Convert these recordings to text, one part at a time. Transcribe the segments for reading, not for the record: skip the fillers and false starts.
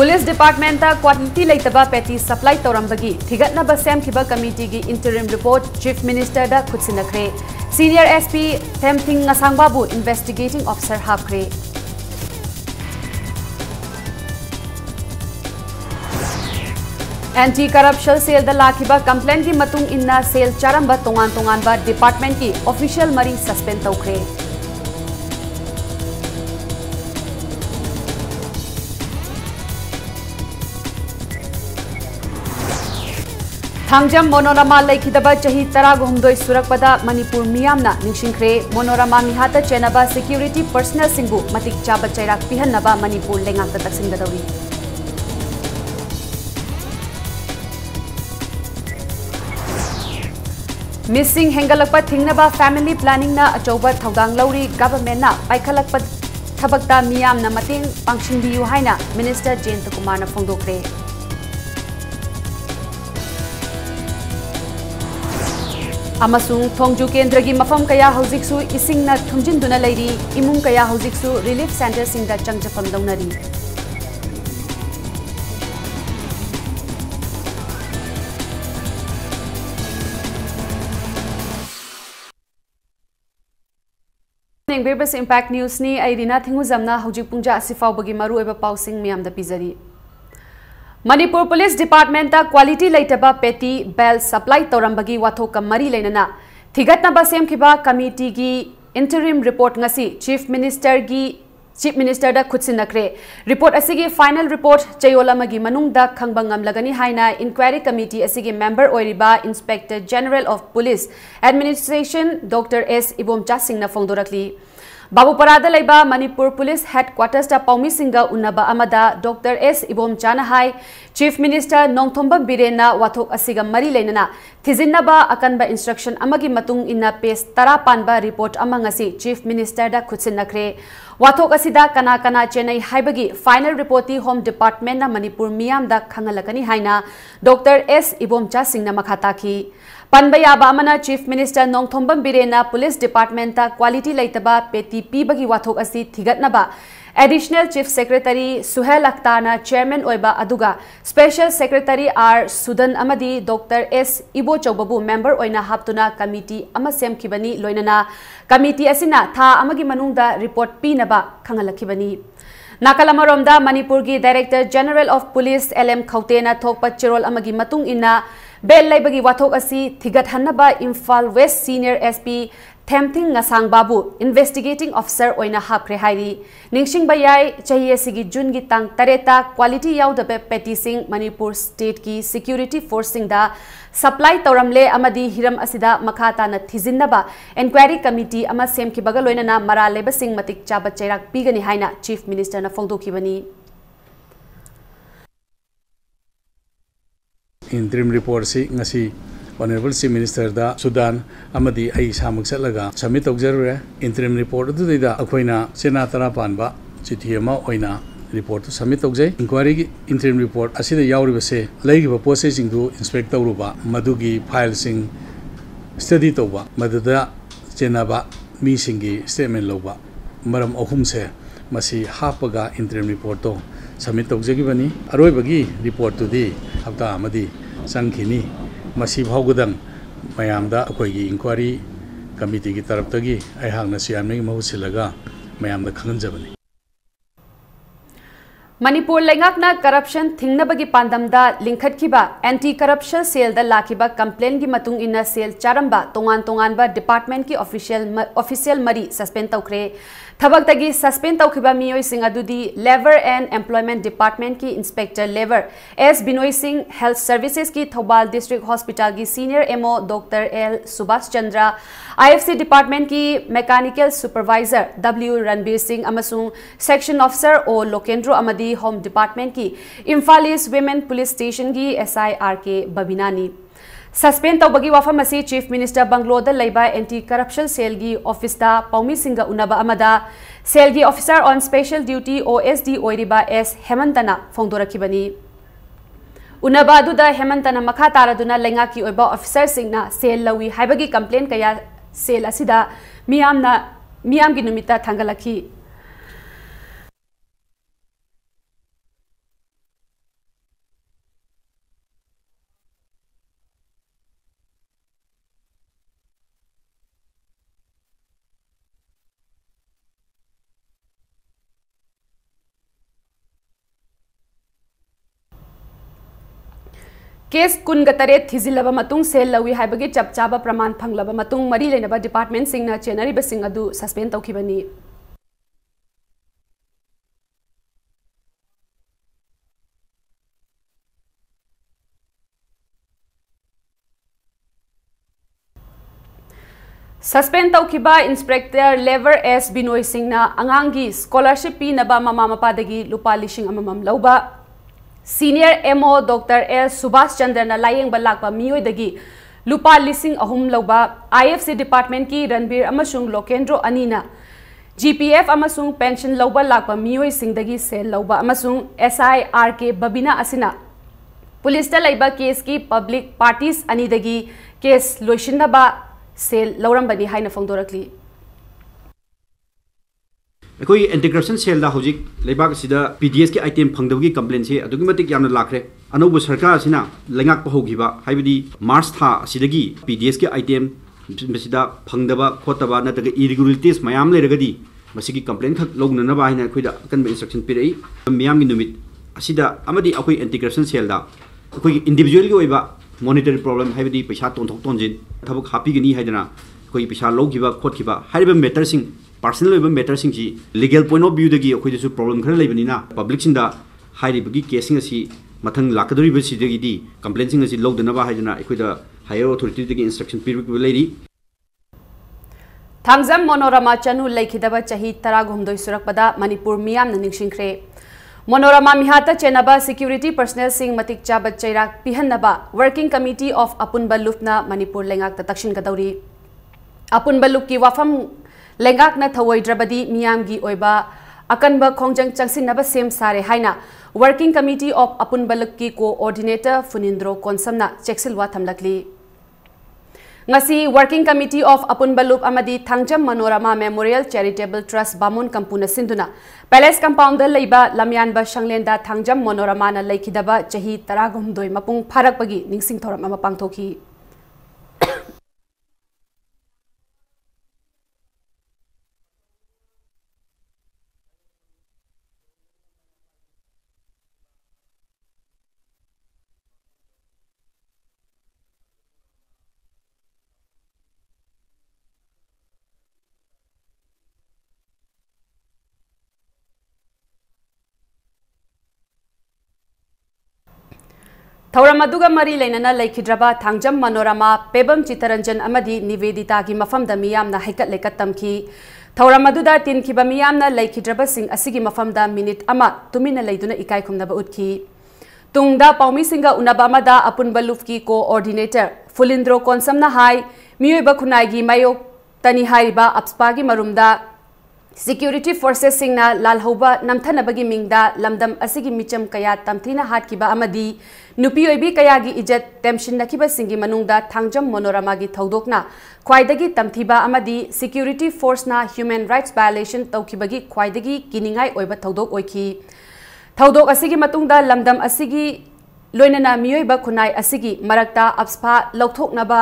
Police department quality लेतबा पेटी supply तौरंबगी थिगतनबा सेमखिबा कमिटी की इंटरिम रिपोर्ट चीफ मिनिस्टर दा खुदसिनखरे सीनियर एसपी थेमथिंग नसांगबाबू इन्वेस्टिगेटिंग ऑफिसर हापखरे एंटी करप्शन सेल दा लाखिबा कंप्लेंट की मतुंग इन्ना सेल चारंबा तोंगान तोंगानबा डिपार्टमेंट की ऑफिशियल मरी सस्पेंड तौखरे थांगजम मोनोरमा लेखिदबा चही 12 सुरकपदा मणिपुर मियामना निंगसिंखरे मोनोरमा मिहाता चेनबा सिक्योरिटी पर्सनल सिंगु मतिक चाबा चैराक पिहन्नबा मणिपुर लेंगाक्ता तक्सिंगदौरी मिसिंग हेंगलकपा थिंगनबा फैमिली प्लानिंग ना अचौबा थौदांग लौरी गवर्नमेंट ना पाइखलकपा थबकता मियामना मतेंग पांगसिंबियु हाइना मिनिस्टर जयंत कुमार ना फोंदोखरे अमसुंग थोंगजू केंद्र की मफम कया हौजिकसु इसिंगना थुमजिनदुना लेरी इमुंग कया हौजिकसु रिलीफ सेंटर सिंगदा चंगजफम दौनरी नेंगबेबस इंपैक्ट न्यूज नि आइरिना थिंगुजमना हौजिक पुंजा असिफावबगी मरुएबा पाउसिंग मियामदा पिजरी मणिपुर पुलिस डिपार्टमेंट क्वालिटी लेटबा पेटी बेल सप्लाई तौरंबगी वाथोक मरी लेनना थिगतनबा सेमखिबा कमिटी की interim report ngasi chief minister दा खुदसिनखरे रिपोर्ट असिगी फाइनल रिपोर्ट चयोलमगी मनुंगदा खंगबंगम लगनी हाइना इंक्वायरी कमिटी असिगी मेंबर ओइरिबा inspector general of police administration doctor S Ibomcha Singh ना फोंदोरखली बाबूपरादा लेबा मणिपुर पुलिस हेडक्वार्टर्स ता पौमी सिंगा उन्नबा अमदा डॉक्टर एस इबोमचाना हाई चीफ मिनिस्टर नोंगथोंबम बिरेना वाथोक असिगा मरी लेनना थिजिन्नबा अकनबा इंस्ट्रक्शन अमगी मतुंग इन्ना पेज 13 पानबा रिपोर्ट अमंगसी चीफ मिनिस्टर दा खुदसिनखरे वाथोक असिदा कना कना चेन्नई हाइबगी फाइनल रिपोर्ट होम डिपार्टमेंट ना मणिपुर मियाम दा खंगलकनी हाइना डॉक्टर एस इबोमचा सिंह ना मखाताखी पनबयाबा अमना चीफ मिनिस्टर नोंगथोंबम बिरेना पुलिस डिपार्टमेंट क्वालिटी लेतबा पेटी पीबगी वाथोक असि थिगतनबा एडिशनल चीफ सेक्रेटरी सुहेल अख्तारना चेयरमैन ओइबा अदुगा स्पेशल सेक्रेटरी आर सुदन अमदी डॉक्टर एस इबो चौबबु मेंबर ओइना हापतुना कमिटी अमा सेमखिबनी लोइनना कमिटी असिना था अमगी मनुंगदा रिपोर्ट पीनबा खंगलखिबनी नाकलमरोमदा मणिपुर की director general of police L खौतेना थोकपा चिरोल अमगी मतुंग इन्ना बेल लेबगी वाथोक असि थिगतहन्नबा इम्फाल वेस्ट सीनियर एसपी थेमथिंग नसांगबाबू इन्वेस्टिगेटिंग ऑफिसर ओइना हापखरे हाइरी निंगसिंगबा याय चही असिगी जून की तांग 13 क्वालिटी याउदबे पेटी सिंह मणिपुर स्टेट की सिक्योरिटी फोर्स सिंगदा सप्लाई तौरमले अमदी हिरम असिदा मखाताना थिजिन्नबा इंक्वायरी कमिटी अमा सेमखिबगा लोइनना मरा लेबा सिंह मतिक चाबा चैराक पीगनी हाइना चीफ मिनिस्टर ना फोंदोखिबनी इंटरिम रिपोर्ट से ngasi Honorable Chief Minister da Sudan amadi ai samuk chatlaga submit tawjarure interim report adu da akoina sena tara panba chithi ama oina report to submit tawjai inquiry gi interim report asida yauriba se laigiba processing du inspect tawruba madugi file sing study tawba maduda chenaba mi singi statement loba maram ahum se masi hapaga interim report to submit tawjagi bani aroibagi report to di hafta amadi sangkhini मसी भागदंग मयामदा अखोगी inquiry committee की तरफ तगी अहांगना सियामनी महुसिलगा मयामदा खंगनजबनी मणिपुर लेंगाकना करप्शन थिंगनबगी पांदमदा लिंखतखिबा एंटी करप्शन सेल दा लाखिबा कंप्लेन की मतुंग इन्ना सेल चारंबा तोंगान तोंगानबा डिपार्टमेंट की ऑफिशियल मरी सस्पेंड तौखरे थबकतगी सस्पेंड तौखिबा मियोय सिंह अदुदी लेबर एंड एम्प्लॉयमेंट डिपार्टमेंट की inspector labour S Binoy Singh health services की थौबाल डिस्ट्रिक्ट हॉस्पिटल की senior MO doctor L Subhash Chandra IFC department की mechanical supervisor W Ranbir Singh अमसुंग सेक्शन ऑफिसर ओ लोकेंद्रो अमदी होम डिपार्टमेंट की Imphal east women police station की एसआई आर के बबिनानी suspend तौबगी वाफम असी चीफ मिनिस्टर बंगलोद लेबा एंटी करप्शन सेल की ऑफिस दा पौमी सिंह उनबा अमदा सेल की officer on special duty OSD ओइरिबा एस हेमंतना फोंदोरखिबनी उनबा अदुदा हेमंतना मखा तारदुना लेंगा की ओइबा ऑफिसर सिंगना सेल लवी हाइबगी कंप्लेन कया सेल असिदा मियाम की नुमिता थांगलखी केस कुनगा तरेट थिजिलबा मतुंग सेल लवी हाइबगे चपचाबा प्रमाण फंगलबा मतुंग मरी लेनबा डिपार्टमेंट सिंगना चेनरीबा सिंग अदु सस्पेंड तौखिबनी सस्पेंड तौखिबा इंस्पेक्टर लेवर एस बिनोय सिंगना अंगांगी स्कॉलरशिप पीनबा ममा मपादगी लुपा लिशिंग अममम लौबा senior MO doctor S Subhash चंद्रना लायेंग लाकपा मियोयदगी लुपा लिसिंग अहुम लौबा आईएफसी डिपार्टमेंट की रणबीर अमसुंग लोकेंद्रो अनीना जीपीएफ अमसुंग पेंशन लौबा लाकपा मियोय सिंगदगी सेल लौबा अमसुंग एसआई आर के बबीना असिना पुलिस लैबा केस की पब्लिक पार्टीज अनीदगी केस लोइसिनबा सेल लौरंबनी हाइना फोंदोरकली अखोई एंटी करप्शन सेल दा होजिक लेबाक सिदा पीडीएस के आइटम फंगदबगी कंप्लेन से अदुगी मतिक यामना लाखरे अनौब सरकार सिना लेंगाक पहोगिबा हाइबदी मार्च था सिदगी पीडीएस के आइटम मसिदा फंगदबा खोतबा नतगे इरेगुलरिटीज मयाम लेरगदी मसिगी कंप्लेन खक लौननबा हाइना अखोइदा अकन इंस्ट्रक्शन पिरई मियामगी नुमित असिदा अमदी अखोई एंटी करप्शन सेल दा अखोई इंडिविजुअल की ओइबा मॉनिटरी प्रॉब्लम हाइबदी पैसा तोंथोक तोंजिन थबक हापिगनी हाइदना अखोई पैसा लौगिबा खोतखिबा हाइबा मैटर सिंग पर्सनल मैटर सिंह लीगल पॉइंट ऑफ व्यू दगी अखोइदसु प्रॉब्लम खर लेबनिना पब्लिक सिंदा हाइरिबगी केसिंग असी मथंग लाकदोरिबसिदगी कंप्लेन सिंग असी लौदनबा हाइदना अखोइदा हायर अथॉरिटी दगी इंस्ट्रक्शन पिरबि लेरी थांगजम मनोरमा चनु लेखिदबा चाही 13 सुरकपदा मणिपुर मियामना निंगसिंख्रे मनोरमा मिहाता चेनबा सिक्योरिटी पर्सनल सिंग मतिक चाबत चैराक पिहन्नबा वर्किंग कमिटी ऑफ अपुनबा लुपना मणिपुर लेंगाक तक्सिन गदौरी अपुनबा लुप की वाफम लेंगाकना थवोइद्रबदी मियामगी ओइबा अकनबा खोंजंग चंगसिनबा सेम सारे हाइना वर्किंग कमिटी ऑफ अपुनबलक की coordinator फुनिंद्रो कोनसमना चेक्सिलवा थमलकली ngasi working committee of apunbalup amadi thangjam manorama memorial charitable trust bamun kampuna sinduna palace compound leiba lamyanba shanglenda thangjam manorama na leikidaba chahi 13 mapung pharakpagi ningsing thoram ama pangthoki थौरमदुगा मरी लेनना लेखिद्रबा थांगजम मनोरमा पेबम चितरंजन अमदी निवेदिता की मफमदा मियामना हैकत लेकत तमखी थौरमदुदा तिनखिबा मियामना लेखिद्रबा सिंग असिगी मफमदा minute अमा तुमिना लेदुना इकाई खुमनबा उतखी तुंगदा पाउमी सिंगा उनबा अमदा अपुनबलुफ की coordinator फुलिंद्रो कोनसमना high मियोइबा खुनाइगी मायोक तनी हाइबा अपस्पागी मरुमदा सिक्योरिटी फोर्सेस सिंगना लालहौबा नमथनबगी मिंगदा लमदम असिगी मिचम कया तमथिना हाटकिबा अमदी नुपी ओइबी कयागी इज्जत टेंशन सिंगी मनुंगदा थांगजम मनोरमा की थौदोकना ख्वाइदगी तमथिबा अमदी सिक्योरिटी फोर्सना ह्यूमन राइट्स वायलेशन तौखिबगी ख्वाइदगी किनिंगाई ओइबा थौदोक ओइखी थौदोक असिगी मतुंगदा लमदम असिगी लोइनना मियोइबा खुनाई असिगी मरक्ता अपस्फा लौथोकनबा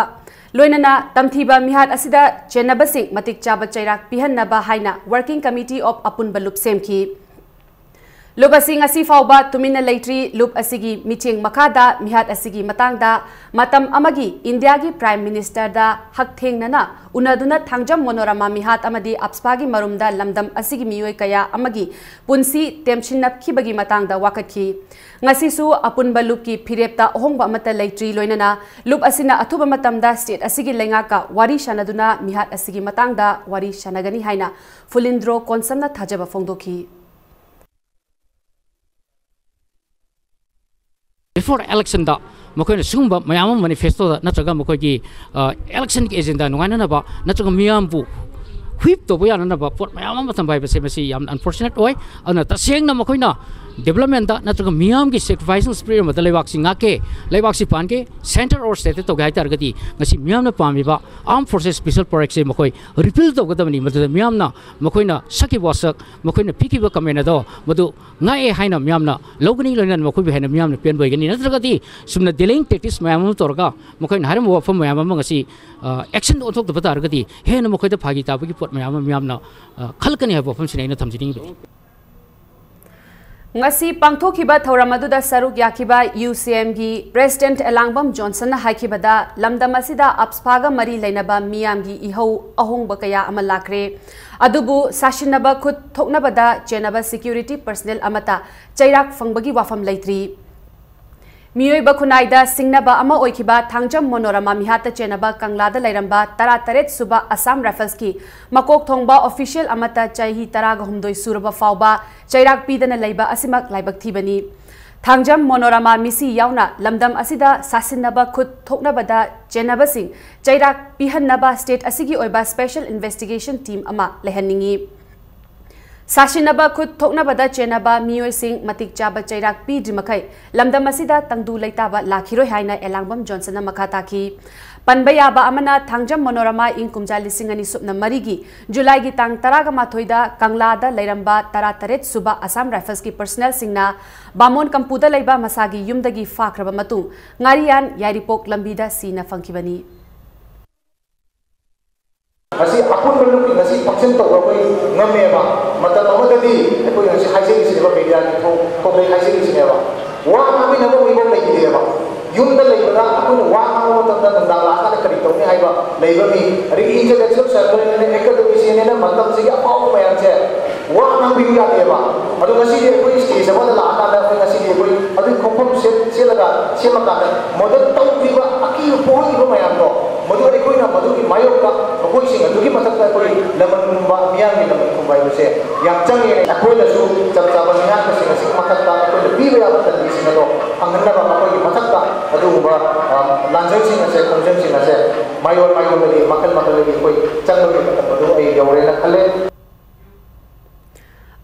लोइनना तमथिबा मिहात असिदा चेनबसिंग मतिक चाबा चैराक पिहन्नबा हाइना working committee of अपुनबलुप सेमखी loop using असि फाउबा तुमिना लेट्री लुप असिगी मिचिंग मखादा मिहात असिगी मतांगदा मतम अमगी इंडिया की प्राइम मिनिस्टर दा हकथेंगनना उनदुना थांगजम मनोरमा मिहात अमदी अपस्पागी मरुमदा लमदम असिगी मियोय कया अमगी पुंसी टेमशिनबखिबगी मतांगदा वाकतखी ngasisu apunba loop ki phirepta ohongba amata leitri loinana loop asina athuba matamda state asigi lengaka wari shanaduna mihat asigi matangda wari shanagani haina fulindro konsamna thajaba fongdoki before election da makoina sungba mayam manifesto da natraga makogi election ki agenda nungaina na ba natraga miyam bu whip to boya na ba pot mayam matam bai base masi yam unfortunate oi ana taseng na makoina development da natraga miyam ki sacrificing spirit ma leibak singa ke leibak si pan ke center or state to gai tar gati ngasi miyam na pami ba armed forces special project se makoi repeal to gadamani madu miyam na makoina saki wasak makoina piki ba kamena do madu ngai haina miyam na logani loinan makoi bi haina miyam na pen boi gani natraga ti sumna delaying tactics mayam torga makoina haram wa fam mayam ma ngasi action on to batar gati he na makoi da phagi ta bi pot mayam na khalkani ha fam sine na thamjini ngasi pangthokiba thoram aduda saruk yakiba UCM gi President Elangbam Johnson na haikibada lamdam asida apspaga mari leinaba miyam gi ihau ahongba kaya ama lakre adubu sashinaba khut thoknabada chenaba security personnel amata chairak fangbagi wafam leitri Miyoi Bakunaida Singnaba Ama Oikiba Tangjam Monorama Mihata Chenaba Kanglada Lairamba Tara Taret Suba Assam Rifles ki Makok Thongba official Amata Chaihi Taraga Humdoi Suraba Fauba Chairak Pidana Laiba Asimak Laibak Thibani Tangjam Monorama Misi Yauna Lamdam Asida Sasinaba Khut Thoknabada Chenaba Sing Chairak Pihannaba State Asigi Oiba Special Investigation Team Ama Lehaningi Sashinaba Khut Thoknabada Chenaba Miyoi Sing Matik Chaba Chairak Pi Dimakai Lamdam Asida Tangdu Laitaba Lakhiroi Haina Elangbam Johnson Makataki Panbayaba Amana Tangjam Monorama in Kumja Lisingani Supna Marigi July gi Tang Taraga Mathoida Kanglada Lairamba Tara Taret Suba Assam Rifles ki personnel singna Bamon Kampuda Laiba Masagi Yumdagi Fakraba Matung Ngarian Yaripok Lambida Sina Funkibani Masih apun belum masih vaksin tu apa yang ngambil mata nama tadi aku yang si hasil di sini media ni kau beli hasil di sini apa wah kami nama ibu lagi dia apa yun dah lagi berapa aku wah kamu tentang laka nak kerja ni hai apa lagi ni hari ini jadi sebab saya ni ekor tu sini ni mata segi apa aku bayar je wah kami biar dia apa aduh masih dia aku istri sama dah laka dah aku masih dia aku aduh kompon sila makan modal tahu juga aki pohon itu bayar tu modal aku ni modal ni mayok ka aku sih aduh kita tak tahu leman kumba biang ni leman kumba itu saya yang canggih aku dah su cara ni aku sih makan tak aku lebih bayar tadi sini tu angin dah aku ni makan tak aduh lanjut sih saya konsum sih saya mayok lagi makan lagi aku canggih kita aduh ayah orang nak kalian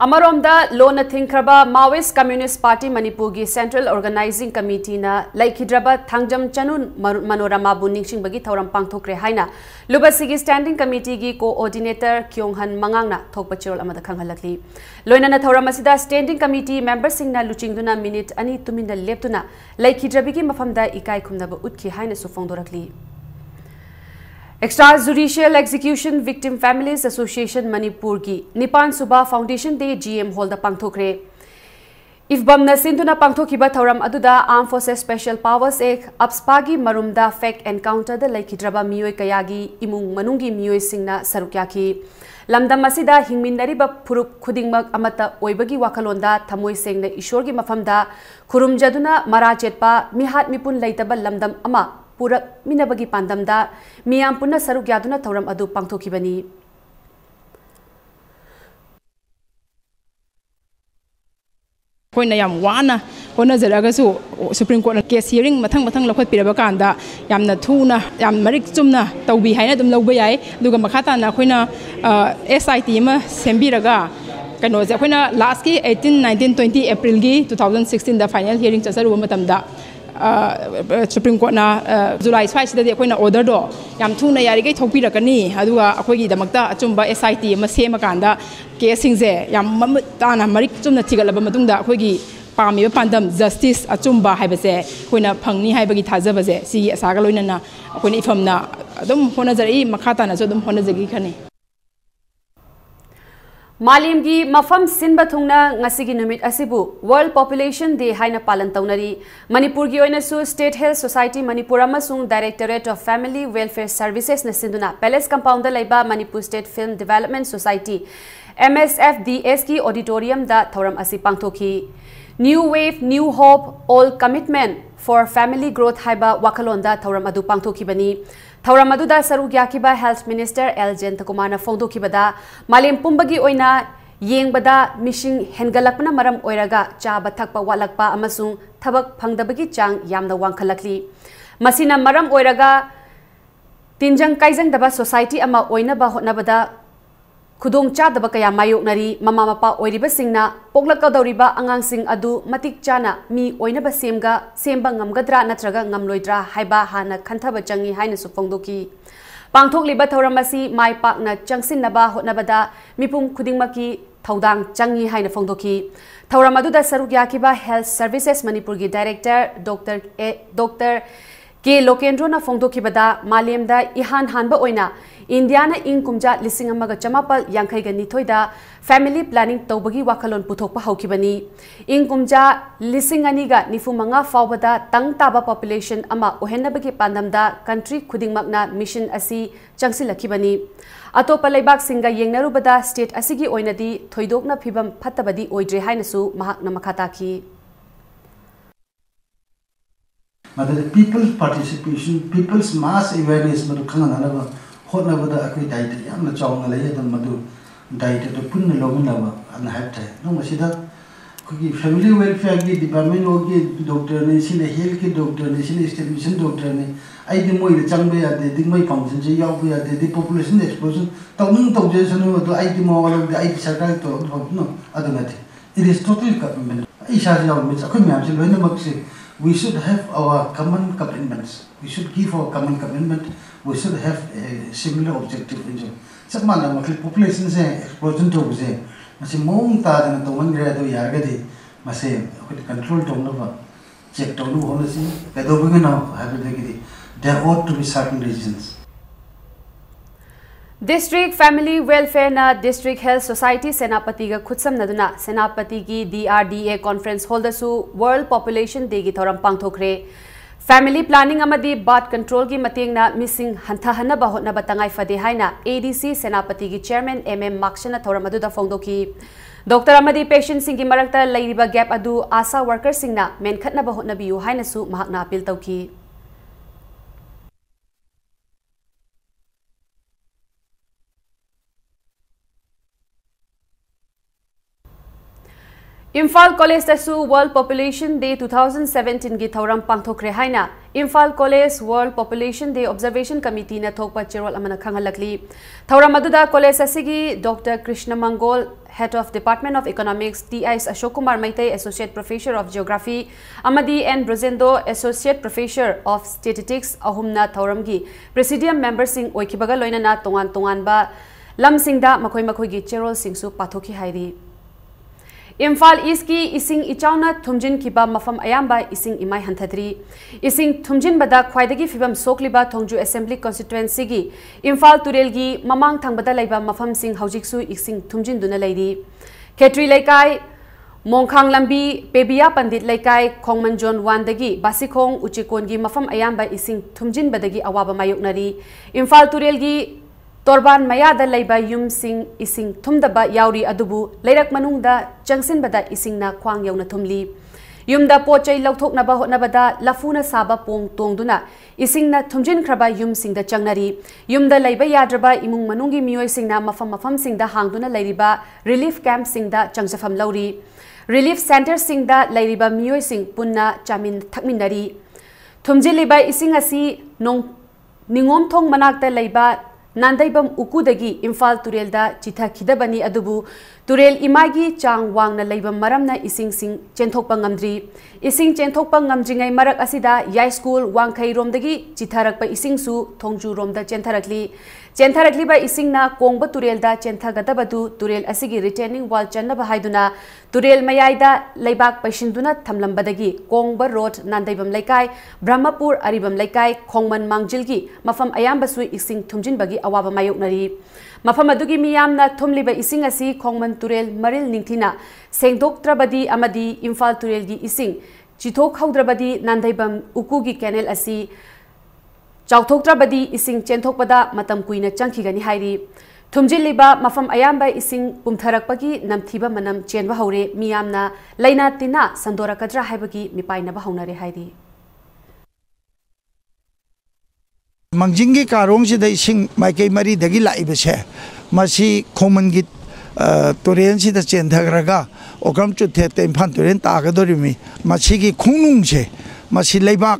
Amaromda Lona Thinkraba Maoist Communist Party Manipur gi Central Organizing Committee na Laikhidraba Thangjam Chanun Manorama bu ningsing bagi thauram pangthokre haina Lubasigi Standing Committee gi Coordinator Kyonghan Mangangna thokpa chirol amada khanghalakli loina na thauram asida Standing Committee members singna luchingduna minute ani tuminda leptuna Laikhidrabi gi mafamda ikai khumnaba utki haina su fongdorakli Extrajudicial Execution Victim Families Association Manipur ki Nipan Suba Foundation Day GM Hall da pangthokre Ifbam na sinduna pangthokiba thauram aduda Armed Forces Special Powers Act Apspagi Marumda Fake Encounter da Laikhidraba miyoi kayagi imung manungi miyoi singna sarukyaki Lamdam asida hingminnariba phurup khudingmak amata oibagi wakalonda thamoi sengna ishorgi mafamda khurumjaduna marachetpa mihat mipun leitaba lamdam ama Purak minabagi pandamda miyam punna saruk yaduna thauram adu pangthokibani koina yam wana hona jaraga su Supreme Court case hearing mathang lakhot piraba kanda yamna thuna yam marik chumna tawbi haina dum lawba yai duga makhata na khoina SIT ma sembiraga kano je khoina last ki 18 19 20 April gi 2016 da final hearing chasaru matamda Supreme Court na July 5 sida de koina order do yam thuna yari gai thokpi rakani aduga akoi gi damakta achumba SIT ma sema kanda case singje yam tana marik chumna thigalaba matungda akoi gi pami pandam justice achumba haibase koina phangni haibagi thajaba je si asaga loina na koina ifamna adum hona jari makhata na so dum hona jagi khani Malimgi mafam sinba thungna ngasigi numit asibu World Population Day haina palan taunari Manipur gi oina su State Health Society Manipur amasung Directorate of Family Welfare Services na sinduna Palace Compound laiba Manipur State Film Development Society MSFDS ki auditorium da thauram asi pangthoki New Wave New Hope All Commitment for Family Growth haiba wakalonda thauram adu pangthoki bani Thauram aduda saruk yakiba Health Minister Eljen Takumana fongdokibada Malim pumbagi oina yengbada mishing hengalakpana maram oiraga chaba thakpa walakpa amasung thabak phangdabagi chang yamna wangkhalakli masina maram oiraga tinjang kaijang daba society ama oina ba hotnabada khudong cha daba kaya mayoknari mama mapa oiriba singna poglakadoriba angang sing adu matik chana mi oina ba semba ngamgadra natraga ngamloidra haiba hana khanthaba changi haina su fongdoki pangthokliba thauramasi mai pakna changsinnaba hotnabada mipum khudingmaki thaudang changi haina fongdoki thauram aduda saruk yakiba Health Services Manipur gi Director Dr. के लोकेंद्रोना फोंदोखिबदा मालेमदा इहान हानबा ओइना Indiana इंग कुमजा लिसिंग अमगा चमापल यांखैगा निथोइदा family planning तौबगी वाखलोन पुथोकपा हौखिबनी इंग कुमजा लिसिंग अनिगा निफुमंगा फावबदा तंग ताबा population अमा ओहेनबगी पांदमदा country खुदिंगमकना mission असि चंगसिलखिबनी अतोप लेबाक सिंगा येंगनरुबदा state असिगी ओइनदी थोइदोकना फिबम फत्तबदी ओइद्रे हाइनसु महाकना मखाताखी people's participation, people's mass awareness, madu khangan halaba hotna bada akoi diet yamna chawna lay adam madu diet to punna logna ba an hat hai no masida kogi family welfare ki department ogi doctor ne sine health ki doctor ne sine establishment doctor ne ai di moi de changbe ya de ding mai function je yaw ya de population explosion tawning tawje sanu to ai di mo wala de ai sarkar to no aduna it is totally government ai sha yaw mi akoi myam se loina makse we should have our common commitments. We should give our common commitment. We should have a similar objective. सब माना मतलब population से explosion तो उसे मसे मोंग तार न तो मन गया तो यार गए मसे कुछ control तो ना बा check तो ना होने से पैदो भी ना have to देखी there ought to be certain reasons. District Family Welfare na District Health Society Senapati ga khutsam naduna Senapati ki DRDA Conference Hall dasu World Population Day gi thoram pangthokre Family Planning amadi birth control gi mateng na missing hantahana ba hotna batangai fade haina ADC Senapati gi Chairman MM Makshana thoram adu da phongdoki Dr. amadi patient sing gi marakta lairiba gap adu asa worker sing na menkhatna ba hotna biu haina su mahakna appeal tawki Imphal College dasu World Population Day 2017 gi thoram pangthokre haina Imphal College World Population Day Observation Committee na thokpa cherol amana khangalakli thoram aduda college asigi Dr. Krishna Mangol Head of Department of Economics TIS Ashok Kumar Maitai Associate Professor of Geography Amadi N Brozendo Associate Professor of Statistics ahumna thoram gi Presidium member sing oikibaga loinana tongan ba lam singda makoi makoi gi cherol singsu pathoki hairi Imphal East ki ising ichauna thumjin kiba mafam ayamba ising imai hanthadri ising thumjin bada khwaidagi fibam sokliba thongju assembly constituency gi Imphal turel gi mamang thangbada laiba mafam sing haujiksu ising thumjin duna lairi Khetri laikai Mongkhang lambi Pebia Pandit laikai Khongman John Wandagi Basikhong Uchikon gi mafam ayamba ising thumjin badagi awaba mayoknari Imphal turel gi Torban Mayada Laiba Yum Sing Ising Thumdaba Yauri Adubu Leirak Manungda Jangsin Bada Ising na Kwang Yauna Thumli Yumda Pochai Lautok Naba Hotnabada Lafuna Saba Pong Tongduna Ising na Thumjin Kraba Yum Sing da Changnari Yumda Laiba Yadraba Imung Manungi Mioy Sing na Mafam Sing da Hangduna Lairiba Relief Camp Sing da Changsafam Lauri Relief Center Sing da Lairiba Mioy Sing Punna Chamin Thakminari Thumjin Liba Ising Asi Nong Ningom Thong Manakta Laiba Nandaibam ukudagi Imphal turelda chitha khidabani adubu turel imagi chang wangna leibam maramna ising sing chenthokpa ngamdri ising chenthokpa ngamjingai marak asida yai school wangkhai romdagi chitharakpa ising su thongju romda chentherakli ba ising na kongba turelda chenthagadabadu turel asigi retaining wall channa haiduna turel mayaida leibak paishinduna thamlambadagi kongba road nandaibam laikai Brahmapur aribam laikai khongman mangjilgi mafam ayamba su ising thumjin bagi awaba mayoknari mafam adugi miyamna thumliba ising asi khongman turel maril ningthina sengdoktrabadi amadi Imphal turel gi ising chithok haudrabadi nandaibam ukugi canal asi chauthoktrabadi ising chenthokpada matam kuina changkhigani hairi thumjiliba mafam ayamba ising pumtharakpagi namthiba manam chenba haure miyamna laina tina sandorakadra haibagi mipainaba haunare hairi Mangjingi karong si da ising maikay mari dagi laibase masi khongman git Toren si da chentharaga okam chuthe temphan toren tagadorimi masi gi khongnung se masi leibak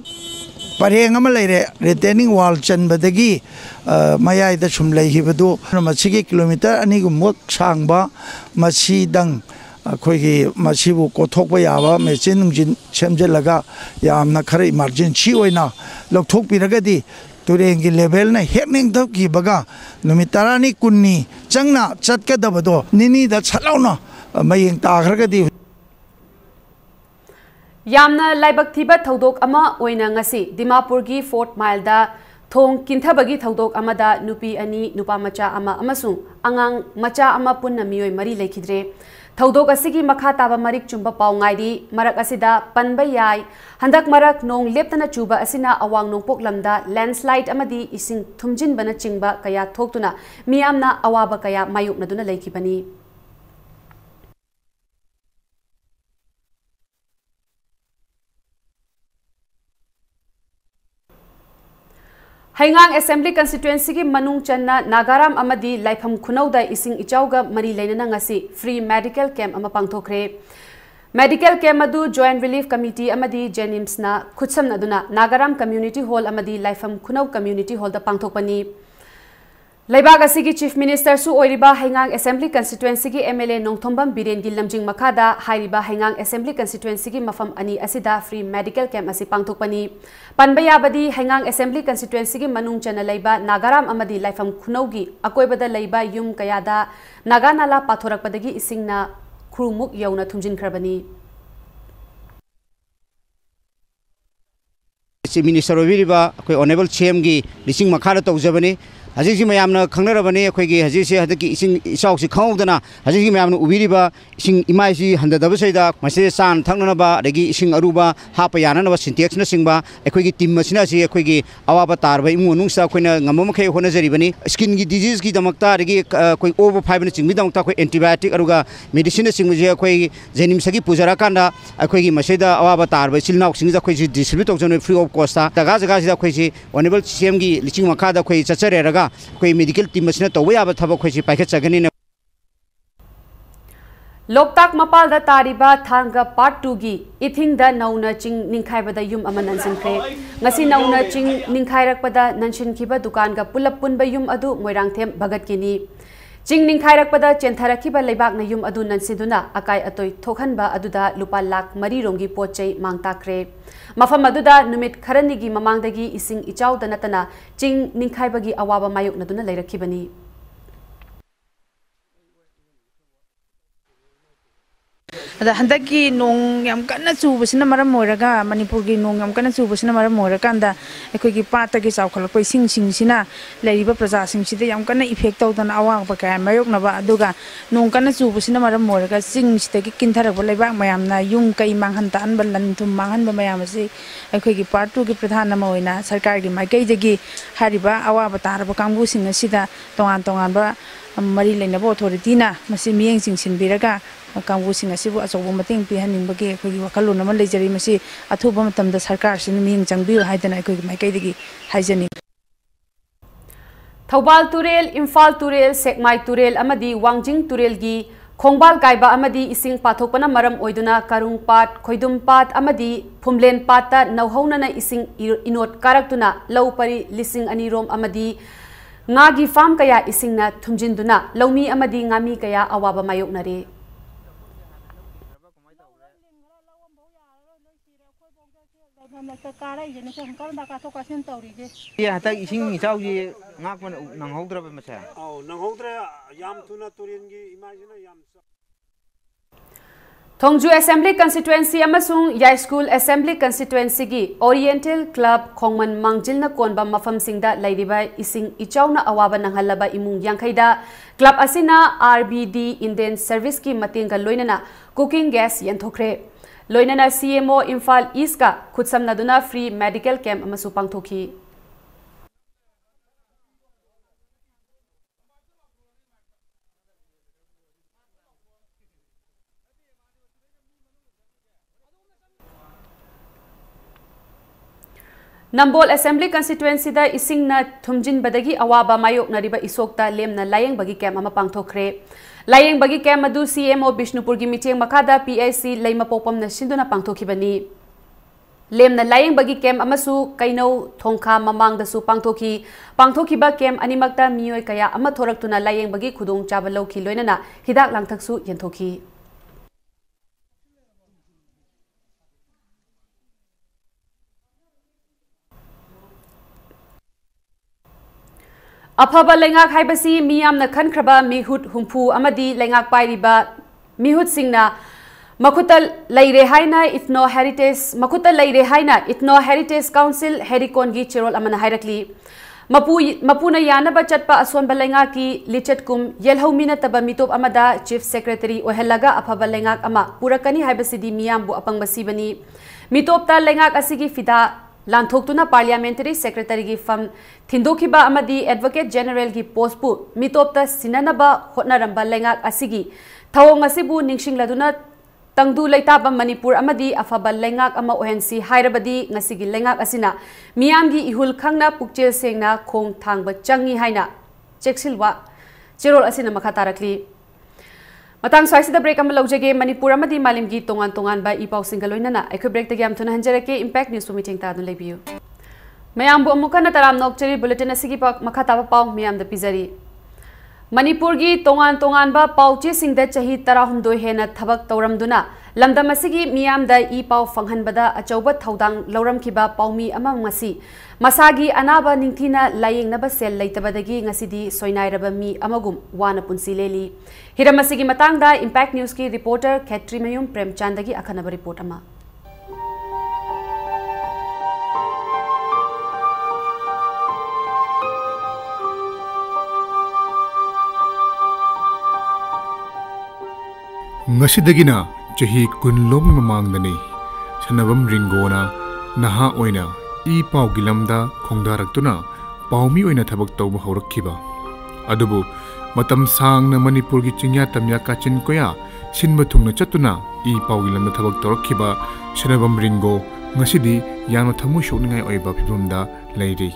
pareng ama leire retaining wall chanbadagi mayai da sum leihibadu masi gi kilometer ani gu mok sangba masi dang akhoi masibu kothokba yaba mechin nungjin semjelaga yamna khare emergency oina lokthok piragadi turengi level na hekning dab ki baga numitarani kunni changna chatkadabado nini da chalauna mayeng ta khargadi Yamna laibak thiba thodok ama oina ngasi Dimapurgi Fort Mile thong kinthabagi thodok amada nupi ani nupa macha ama amasung angang macha ama punna miyoi mari lekhidre thodok asigi makha taba marik chumba paw ngaidi marak asida panba yai handak marak nong leptana chuba asina awang nong poklamda landslide amadi ising thumjin bana chingba kaya thoktuna miyamna awaba kaya mayukna duna lekhibani Haingang Assembly Constituency ki Manung Channa Nagaram amadi Laifam Khunauda ising ichauga mari lainana ngasi free medical camp ama pangthokre medical camp adu Joint Relief Committee amadi Jenims na khutsam aduna Nagaram Community Hall amadi Laifam Khunau Community Hall da pangthokpani Laibag asigi Chief Minister su oiriba Haingang Assembly Constituency ki MLA Nongthombam Biren gi lamjing makada hairiba Haingang Assembly Constituency ki mafam ani asida free medical camp asi pangthokpani Panbayabadi Haingang Assembly Constituency ki Manung Chana Laiba Nagaram amadi Laifam Khunaugi akoibada Laiba yum kayada Naganala pathorakpadagi isingna krumuk yauna thumjin khrabani Chief Minister Oviriba koi honorable CM gi lising makhara tawjabani Haziki mayamna khangnarabani akhoi hazisi hadaki ising isausi khawdana haziki mayamna ubiriba ising imaisi handadaba saida mase san thangnaba dagi ising aruba hapa yananaba syntax na singba akhoi team masina si akhoi awaba tarba imu nungsa khoina ngamam khai hona jaribani skin gi disease gi damakta dagi koi over 5 na singmi damakta khoi antibiotic aruga medicine singmi je akhoi jenim sagi pujara kanda akhoi maseda awaba tarba silna sing ja khoi distribute tawjone free of cost daga jaga sida khoi si honorable CM gi liching makhada khoi chachere raga कोई medical team मसिना तौबा याबा थबक खोसि पाइखा चगनी लोकताक मपाल दा तारिबा थांगा part 2 गी eating दा नौना चिंग निंखाइबदा yum अमा ननसिनख्रे ngasi नौना चिंग निंखाइरकपदा ननसिनखिबा दुकान गा पुलप पुनबा युम अदु मोइरांगथेम भगत किनी चिंग निंखाइरकपदा चेंथारखिबा लेबाक न युम अदु ननसिदुना अकाय अतोय थोखनबा अदुदा लुपा लाख मरी रोंगी पोचै मांगताख्रे मफम अदुदा नुमित खरनिगी ममांगदगी इसिंग इचाउदा नतना चिंग निंखाइबगी अवाबा मायुकनदुना लेरखिबनी हंदकी नोंग याम कन्ना चुबसिना मरम मोरगा मणिपुर की नोंग याम कन्ना चुबसिना मरम मोरकांदा अखोगी पाता की चावखलपै सिंसिना लेरिबा प्रजा सिंसिदे याम कन्ना इफेक्ट तौदना अवांग बका मायोकनबा अदुगा नोंग कन्ना चुबसिना मरम मोरगा सिंसिदगी किंथरब लेबा मयामना युम कै मांगहन तान बलन थुम मांगहन मयामसे अखोगी पार्ट 2 की प्रधान नम होइना सरकार की माइकैदगी हारिबा अवाबा तारबा कांगु सिंग सिदा तोंगान तोंगानबा मरी लेनबो अथॉरिटीना मसी मियेंग सिंसिनबिरगा कांगुसिंग असिबु अचौब मतेंग पिहनिंबगे अखोगी वखलोन अमा लेजरी मसी अथुबा मतमदा सरकार सिन मियेंग चंगबियो हाइदना अखोगी माइकैदगी हाइजनी थौबाल तुरेल इम्फाल तुरेल सेकमाई तुरेल अमदी वांजिंग तुरेल गी खोंगबाल काइबा अमदी इसिंग पाथोकपना मरम ओइदुना कारुंग पाट खोइदुम पाट अमदी फुमलेन पाटा नौहौनना इसिंग इनोट कारक्तुना लौ परि लिसिंग अनि रोम अमदी ngaगी फार्म कया इसिंगना थुमजिनदुना लौमी अमदी ngami कया अवाबा मायोकनरे Thongju Assembly Constituency amasung Yai School Assembly Constituency gi Oriental Club Khongman Mangjilna konba mafam singda lairiba ising ichauna awaba nanghalaba imung yangkhaida club asina RBD Indian Service ki matenga loinana cooking gas yanthokre loinana CMO Imphal East ka khutsamnaduna free medical camp amasu pangthoki Nambol Assembly Constituency da isingna thumjin badagi awaba mayok nariba isokta lemna layeng bagi camp ama pangthokre layeng bagi camp adu CMO Bishnupur gi miteng makada PIC leima popam na sinduna pangthokibani lemna layeng bagi camp amasu kainau thongkha mamang da su pangthokiba camp animakta miyoi kaya ama thoraktuna layeng bagi khudong chaba lawki loinana hidak langthak su yenthoki अफब लेंगाक मियाम खनख्रब मिहुत हुंफू अमदी लेंगाक पाइरिबा मिहुत सिंगना Makuta Leire Haina Ethno Heritage Makuta Leire Haina Ethno Heritage Council Herikongi Chirol Amana Hairakli Mapuna Yanaba Chatpa Aswan Balenga ki Lichet Kum Yelhomina Taba Mitop Amada Chief Secretary Ohelaga Apabalengak Ama Purakani Haibasidi Miambu Apang Basibani Mitop Ta Lengak Asigi Fida Lanthokuna Parliamentary Secretary gi Fam Thindokiba Amadi Advocate General gi Postpu Mitop Ta Sinanaba Hotnaramba Lengak Asigi Thawong Asibu Ningsing Laduna Tangdu Laitaba Manipur Amadi Afaba Lengak Ama ONC Hairabadi Ngasigi Lengak Asina Miamgi Ihul Khangna Pukchil Sengna Khong Thangba Changi Haina Cheksilwa Chirol Asina Makatarakli Matang Swaisida break am laujage Manipur Amadi Malimgi Tongan ba Ipau Singaloinana Eko break the Gam Tuna Hanjarake Impact News meeting Tadun Lebiu Mayambu Amukana Taram Nokcheri Bulletin Asigi Makataba Pau Miam the Pizari Manipur gi tongan ba pauchi singda chahi tarahumdoi hena thabak tauramduna lamdam asigi miam da I pau fanghan bada achauba thaudang lauram kiba paumi ama ngasi masagi anaba ningthina layeng naba sel leitabadagi ngasidi soinairaba mi amagum wana punsi leli hiramasigi matangda Impact News ki reporter Khetri Mayum Premchandagi akhanaba report ama Ngasidagina chahi kunlom mamangdani sanabam ringona naha oina I pau gilamda khongdaraktuna paumi oina thabak tawba haurakhiba adubu matam sangna Manipur gi chingya tamya kachin koya sinba thungna chatuna I pau gilamda thabak tawrakhiba sanabam ringo ngasidi yamna thamu shokningai oiba phibumda leiri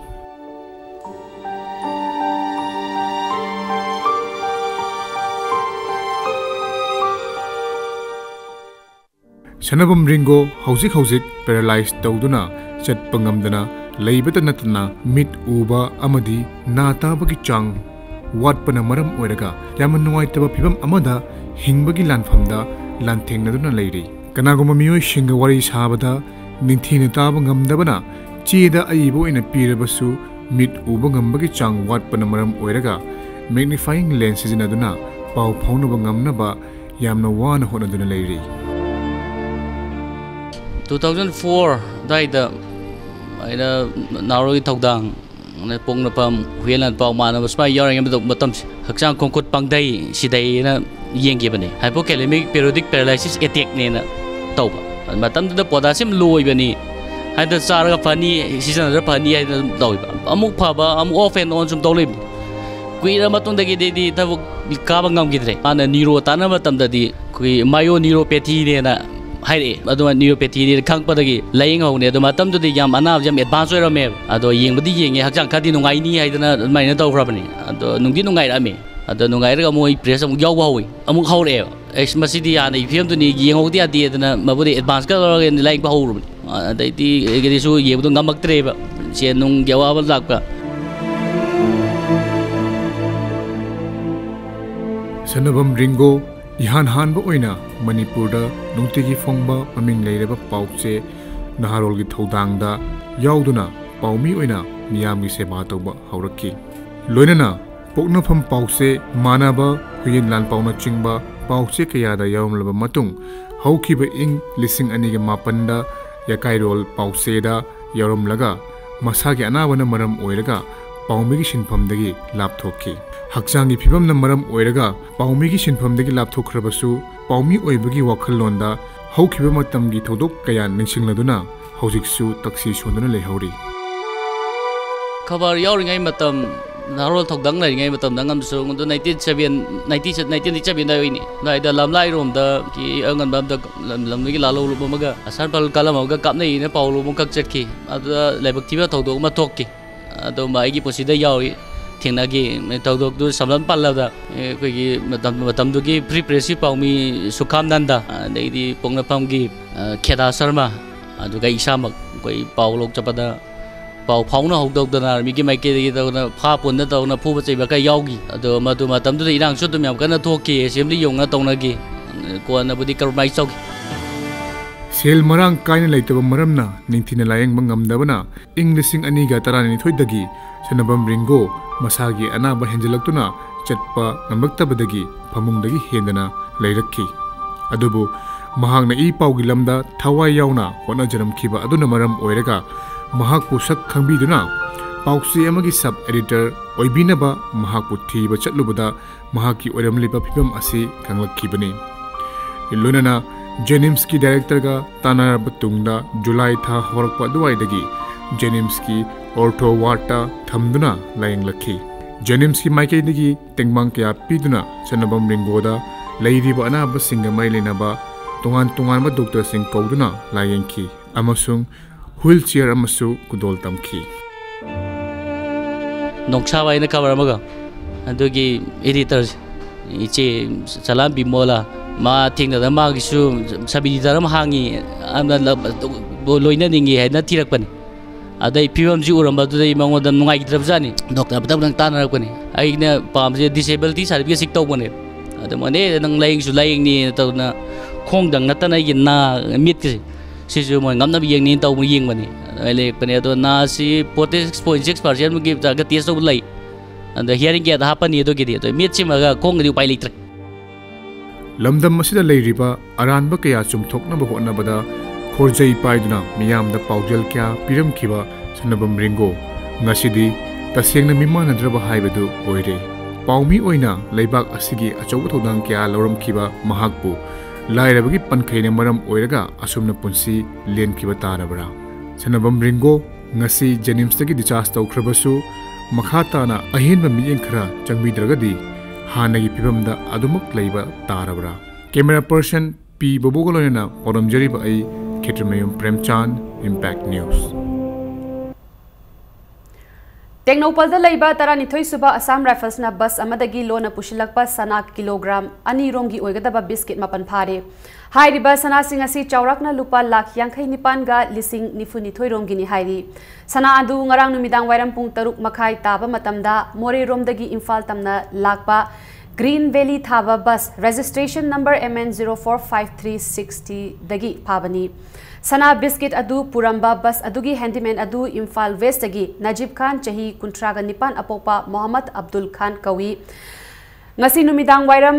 Sanabam ringo hausik paralyzed tawduna chatpa ngamdana leibata natna mit uba amadi natabagi chang watpana maram oiraga yaman nuwaitaba phibam amada hingbagi lanfamda lanthengnaduna leiri kanagoma miyoi singa wari sabada ningthina taba ngamdabana chida aibo ina pirabasu mit uba ngambagi chang watpana maram oiraga magnifying lens sijinaduna pau phaunaba ngamnaba yamna wana honaduna leiri 2004 daida aina narogi tawdang na pongna pam huelan paw mana basma yaring am matam hakchang kongkut pangdai sidai na yengi bani hypokalemic periodic paralysis attack ne na tawba matam da potassium low bani haida sarga fani season da fani haida dawba amuk phaba am off and on sum tawle kuira matong dagi de ta ka bangam gidre ana neuro tana matam da di kui mayo neuropathy ne na Hai aduma neuropathy ni khangpadagi laying hone aduma tamdu di yam anab jam advance oirame ado yengbadi yenge hakjang khadi nungai ni haidana maina tawrabani ado nungdi nungai rame ado nungai ra moi press amuk yaw hawi amuk haure es masidi ana ifem tu ni yengodi adi adana mabudi advance ka laying ba hawrubani adaiti egedi su yebudu ngamak treba che nung yawa ba lakpa Sanabam ringo Ihan hanba oina Manipur da nungtigi fongba maming leireba pauche naharol gi thodangda yauduna paumi oina miyamgi seba tawba haurakki loinana pokna pham pauche manaba huyin lan pauna chingba pauche kayada yawmlaba matung haukiba ing lising anige mapanda yakairol pauche da yaramlaga masagi anabana maram oiraga paumigi sinphamdagi lapthokki Haksangi phibam na maram oiraga paumi gi sinphamdagi lapthokrabasu paumi oibagi wakhallonda haukiba matamgi thodok kaya ningsingladuna hojiksu taksi sonduna lehauri khabar yauringai matam narol thodang lai matam dangam su ngundu 1997 dai ni dai da lamlai rom da ki angan bam da lamni gi lalo lu maga asar bal kalam ga kapnai ne paulu mu kak chetki ada lebak tiba thodok ma tokki ado mai gi posida yauri Tinagi metodok tu samlan palada kogi matam tu ki preparasi paumi sukam nanda dari pongna pamgi kheda sarma adu ga isamak koi paulok chapada pau phauna hokdok dana migi maike gi dona pha pon da dona phu bachai ba ka yaugi adu matu matam tu irang su tu myam kana thoki assembly yong na tongna gi ko na budi karmai chok Sel marang kaina laitaba maramna ningthina layeng mangamdabana Englising aniga tarani thoidagi sanabam ringo masagi anaba henjalaktuna chatpa ngamlaktabadagi phamungdagi hendana leirakki adubu mahakna I paugi lamda thawai yauna hona jaramkhiba aduna maram oiraga mahakpu sak khangbiduna pausi amagi sub editor oibinaba mahakpu thiba chatlubada mahaki oiramliba phibam asi khanglakhibani ilunana Jennings ki director ga tanaraba tungda July tha horakpa duwaidagi Jennings ki ortho warta thamduna layinglakhi Jennings ki maikaidagi tengmang kya piduna chanabam ringoda leiriba anaba singa mailinaba tungan ba doctor sing kauduna layengki amasung wheelchair amasu kudol tamki noksa waina cover amaga adugi editors iche salam bimola ma thingna da ma gisu sabi daram hangi amna loina ningi haina thirakpani adai pibam ji uramba du dai mangoda nungai gidrabjani doctor badam nang tanarakpani aina pamje disability certificate sik tawbane adamane nang laying su laying ni tawna khongdang natana yinna mit ki sisu mo ngamna yeng ni taw yeng bani le pane do na si 46.6% gi ta ga test of lay and the hearing get happen ni do gi do mit chimaga khong gi pai litre lamdam masida leiriba aranba kaya chumthokna ba honna bada khorjai paiduna miyamda paujal kya piramkhiba sanabam ringo ngasidi tasengna mimanadraba haibadu oire paumi oina leibak asigi achau thodang kya loramkhiba mahakpu lairabagi pankhaine maram oiraga asumna punsi lenkhiba tarabra sanabam ringo ngasi Jennings-tagi discharge tawkhrabasu makhatana ahenba miyeng khara changbidragadi hanagi pibamda adumak leiba tarabra camera person P Bobogolona Poramjariba ai Ketramayum Premchand Impact News Technopal da leiba taranithoi suba Assam Rifles na bus amadagi lona pushilakpa sana kilogram ani romgi oigadaba biscuit mapan phare hairiba sana sing asi chaurakna lupa lakh yankhai nipan ga lising nifuni romgi ni hairi sana adu ngarang numidang wairam pung taruk makhai taba matamda more romdagi Imphal tamna lakpa Green Valley Thaba bus registration number MN045360 dagi phabani sana biscuit adu puramba bus adugi handyman adu Imphal West dagi Najib Khan chahi kuntraga nipan apopa Muhammad Abdul Khan kawi ngasi numidang wairam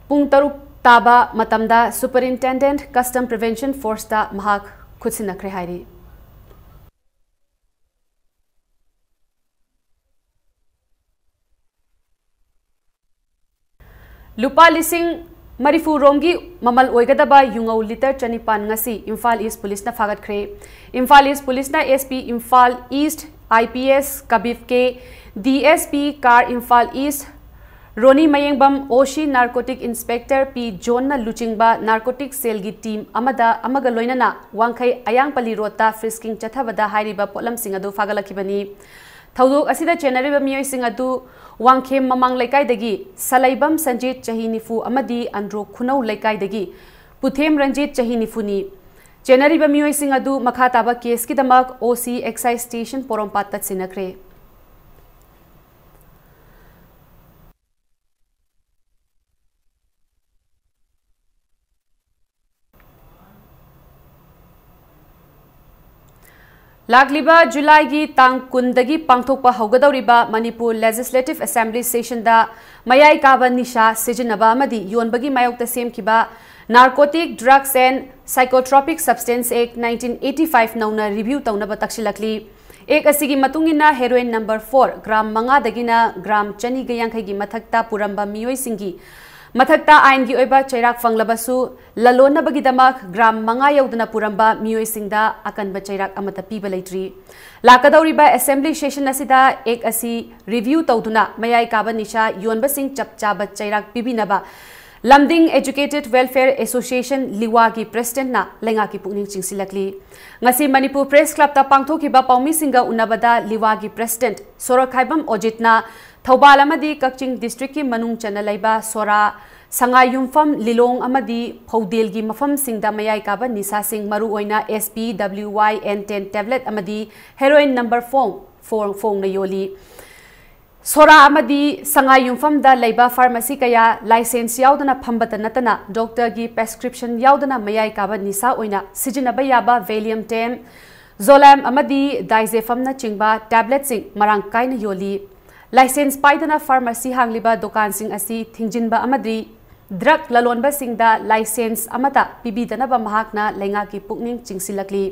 pung taruk taba matamda Superintendent Custom Prevention Force ta mahak khutsinakre hairi Lupa lising Marifu romgi mamal oigadaba yungau liter chanipan ngasi Imphal East Police na fagat kre Imphal East Police na SP Imphal East IPS Kabif ke DSP Car Imphal East Roni Mayengbam Oshi Narcotic Inspector P John na luchingba narcotic cell gi team amada amaga loinana wangkhai ayangpali rota frisking chathabada hairiba polam singadu fagalakibani Thaudok asida chenariba miyoi singadu wangkhem mamang laikai dagi Salaibam Sanjit Chahinifu amadi Andro Khunau laikai dagi Puthem Ranjit Chahinifuni chenariba miyoi singadu makhataba case ki damak OC Excise Station Porompat tat sinakre Lagliba July gi tang kundagi pangthokpa haugadawriba Manipur Legislative Assembly session da mayai kaba nisha sijinaba amadi yonbagi mayokta semkiba Narcotic Drugs and Psychotropic Substance Act 1985 nauna review taunaba takshilakli ek asigi matungina heroin number 4 gram manga dagina gram chani gayankhai gi mathakta puramba miyoi singi Mathakta ain gi oiba chairak fanglabasu lalona bagidamak gram manga yaudana puramba miyoi singda akanba chairak amata piba leitri lakadawriba assembly session asida ek asi review tawduna mayai kaba nisha yonba sing chapchaba chairak pibinaba Lamding Educated Welfare Association Liwa gi president na lenga ki pukning chingsilakli ngasi Manipur Press Club ta pangthokiba paumi singa unabada Liwa gi president Sorakhaibam Ojitna Thobal amadi Kakching district ki manung chana laiba Sora Sangayumfam Lilong amadi Phaudel gi mafam singda mayai kaba nisa sing maru oina SPWY N10 tablet amadi heroin number 4 na yoli Sora amadi Sangayumfam da laiba pharmacy kaya license yaudana phambata natana doctor gi prescription yaudana mayai kaba nisa oina sijinaba yaba Valium 10 Zolam amadi Dizefam na chingba tablet sing marang kaina yoli License paidana pharmacy hangliba dokan sing asi thingjinba amadi drug ललोनबसिंगदा licence अमता पिबिदनबा महाकना लेंगाकी पुकनिंग चिंगसिलकली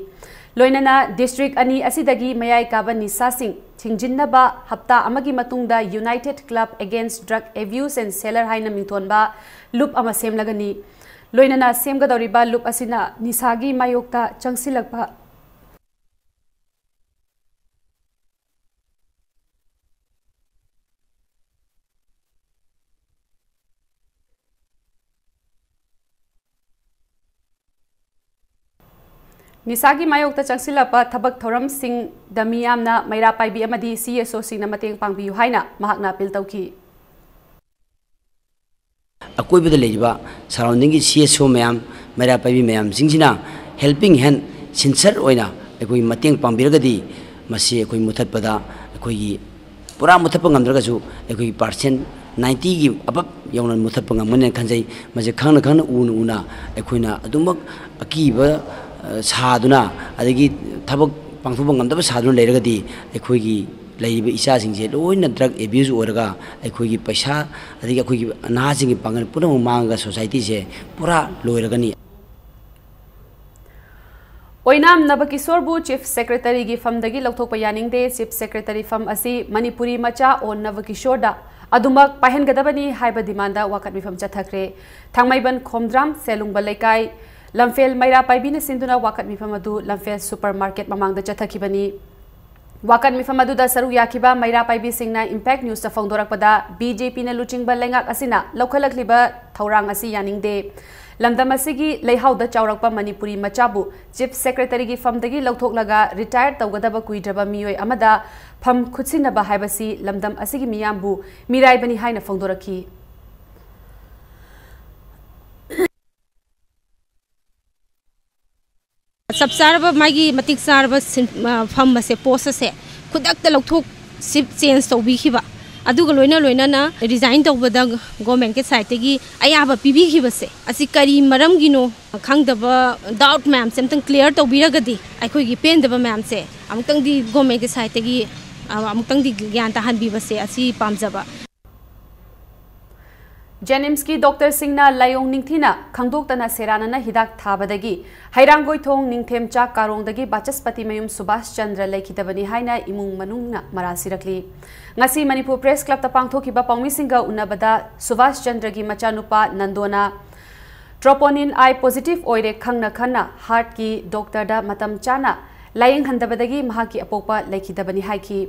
लोइनना district अनि असिदगी मयाय काबा निसासिंग थिंजिन्नबा हप्ता अमगी मतुंगदा united club against drug abuse and seller हाइना मिंथोनबा लूप अमा सेमलगनी लोइनना सेमगदौरिबा लूप असिना निसागी मायोक्ता चंगसिलकबा निसागी मायोक्ता चंगसिलपा थबक थौरम सिंह दमियामना मैरा पाइबी अमदी CSO सिंह मतेंग पांगबियु हाइना महाकना अपील तौकी अकोइबदा लेजिबा सराउंडिंग की CSO मैम मैरा पाइबी मैम सिंगसिना हेल्पिंग हैंड सिंसर ओइना अकोइ मतेंग पांगबिरगदी मसी अकोइ मुथतपदा अकोइ पूरा मुथतप ngamdragasu अकोइ परसेंट 90 की अब यौन मुथतप ngamने खंजै मजे खंग खंग उना अकोइना अदुमक अकीबा साधुना अदगी थबक पांथुब ngamdaba साधुना लेरगदी अखोइगी लेइबे इचासिंगजे लोइना ड्रग एब्यूज ओरगा अखोइगी पैसा अदगी अखोइगी अनाजिंगी पांगन पुनः मांगगा सोसाइटी से पूरा लोइरगनी ओइनाम नबकिशोरबु चीफ सेक्रेटरी की फमदगी लौथोकपा यानिंगदे चीफ सेक्रेटरी फम असि मणिपुरी मचा ओन नबकिशोरदा अदुमक पाहेनगदबनी हाइबा डिमांडा वाकत मिफम चथखरे थांगमैबन खोमद्राम सेलुंगबा लेकाई लमफेल मैरा पाइबीना सिंधुना वाकत मिफम अदु लमफेल सुपरमार्केट ममांगदा चथखिबनी वाकत मिफम अदुदा सरु याखिबा मैरा पाइबी सिंगना इंपैक्ट न्यूज ता फोंदोरकपदा बीजेपी ना लुचिंगबा लेंगाक असिना लौखलकलिबा थौरांग असि यानिंगदे लमदम असिगी लेहाउदा चाउरकपा मणिपुरी मचाबु चीफ सेक्रेटरी की फमदगी लौथोकलगा रिटायर तौगदबा कुइद्रबा मियोय अमदा फम खुदसिनबा हाइबसी लमदम असिगी मियामबु मिराइबनी हाइना फोंदोरखी सब सारब मागी मतिक सारब फम से पोस्ट से खुदक लौथोक सिप चेंज तौबीखिबा अदुग लोइना लोइना ना रिजाइन तौबदा गवर्नमेंट के साइड तगी अयाबा पिबिखिबसे असि करी मरम गिनो खंगदबा डाउट मैम से अमतंग क्लियर तौबीरगदी अखोइगी पेंदबा मैम से अमतंग दी गवर्नमेंट के साइड तगी अमतंग दी ज्ञान ताहनबीबसे असि पामजबा जेनिम्स की doctor सिंगना लायोंग निंगथिना खंगदोक्तना सेरानना हिदाक थाबदगी हैरांगोइथोंग निंगथेमचा कारोंगदगी Bachaspati मयुम Subhash Chandra लेखिदबनी हाइना इमुंग मनुंगना मरासिरकली ngasi Manipur Press Club ta pangthokiba pawmisinga unabada Subhash Chandra gi machanupa Nandona troponin I positive oire khangna khanna heart ki doctor da matam chana laying handabadagi mahaki apokpa lekhidabani haiki